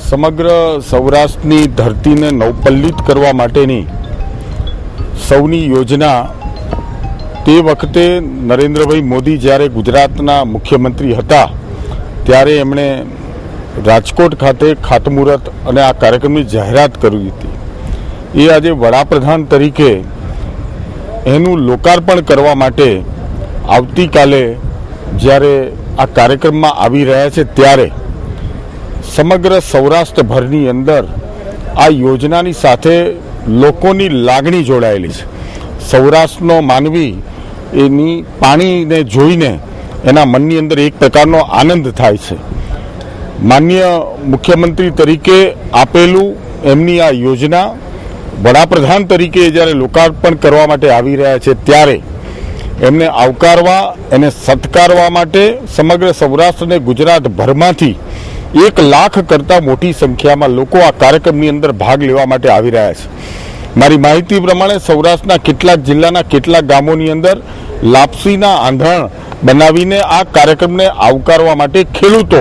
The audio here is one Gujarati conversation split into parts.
સમગ્ર સૌરાષ્ટ્રની ધરતીને નવપલ્લિત કરવા માટેની સૌની યોજના તે વખતે નરેન્દ્રભાઈ મોદી જ્યારે ગુજરાતના મુખ્યમંત્રી હતા ત્યારે એમણે રાજકોટ ખાતે ખાતમુહૂર્ત અને આ કાર્યક્રમની જાહેરાત કરી હતી। એ આજે વડાપ્રધાન તરીકે એનું લોકાર્પણ કરવા માટે આવતીકાલે જ્યારે આ કાર્યક્રમમાં આવી રહ્યા છે ત્યારે સમગ્ર સૌરાષ્ટ્રભરની અંદર આ યોજનાની સાથે લોકોની લાગણી જોડાયેલી છે। સૌરાષ્ટ્રનો માનવી એની પાણીને જોઈને એના મનની અંદર એક પ્રકારનો આનંદ થાય છે। માનનીય મુખ્યમંત્રી તરીકે આપેલું એમની આ યોજના વડાપ્રધાન તરીકે જ્યારે લોકાર્પણ કરવા માટે આવી રહ્યા છે ત્યારે એમને આવકારવા એને સત્કારવા માટે સમગ્ર સૌરાષ્ટ્ર અને ગુજરાતભરમાંથી 1 લાખ કરતાં મોટી સંખ્યામાં લોકો આ કાર્યક્રમની અંદર ભાગ લેવા માટે આવી રહ્યા છે। મારી માહિતી પ્રમાણે સૌરાષ્ટ્રના કેટલાક જિલ્લાના કેટલાક ગામોની અંદર લાપસીના આંધણ બનાવીને આ કાર્યક્રમને આવકારવા માટે ખેડૂતો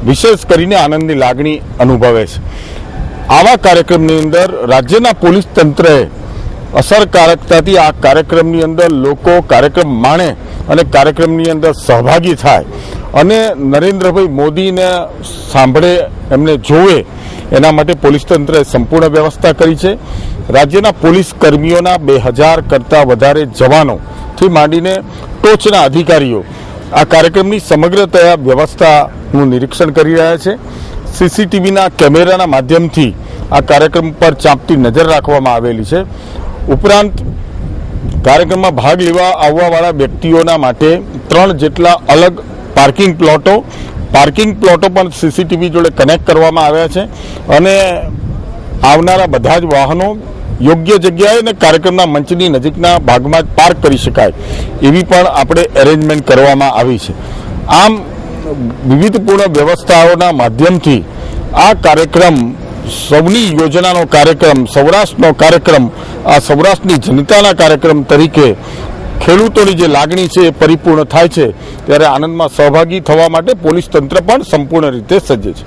વિશેષ કરીને આનંદની લાગણી અનુભવે છે। આવા કાર્યક્રમની અંદર રાજ્યના પોલીસ તંત્રએ અસરકારકતાથી આ કાર્યક્રમની અંદર લોકો કાર્યક્રમ માણે અને કાર્યક્રમની અંદર સહભાગી થાય અને નરેન્દ્રભાઈ મોદીને સાંભળે એમને જોવે એના માટે પોલીસ તંત્રએ સંપૂર્ણ વ્યવસ્થા કરી છે। રાજ્યના પોલીસ કર્મીઓના 2000 કરતાં વધારે જવાનોથી માંડીને ટોચના અધિકારીઓ આ કાર્યક્રમની સમગ્રતયા વ્યવસ્થાનું નિરીક્ષણ કરી રહ્યા છે। સીસીટીવીના કેમેરાના માધ્યમથી આ કાર્યક્રમ પર ચાંપતી નજર રાખવામાં આવેલી છે। ઉપરાંત કાર્યક્રમમાં ભાગ લેવા આવવાવાળા વ્યક્તિઓના માટે 3 જેટલા અલગ પાર્કિંગ પ્લોટો પણ સીસીટીવી જોડે કનેક્ટ કરવામાં આવ્યા છે અને આવનારા બધા જ વાહનો યોગ્ય જગ્યાએ અને કાર્યક્રમના મંચની નજીકના ભાગમાં જ પાર્ક કરી શકાય એવી પણ આપણે એરેન્જમેન્ટ કરવામાં આવી છે। આમ વિવિધપૂર્ણ વ્યવસ્થાઓના માધ્યમથી આ કાર્યક્રમ સૌની યોજનાનો કાર્યક્રમ સૌરાષ્ટ્રનો કાર્યક્રમ આ સૌરાષ્ટ્રની જનતાના કાર્યક્રમ તરીકે ખેડૂતોની જે લાગણી છે એ પરિપૂર્ણ થાય છે ત્યારે આનંદમાં સહભાગી થવા માટે પોલીસ તંત્ર પણ સંપૂર્ણ રીતે સજ્જ છે।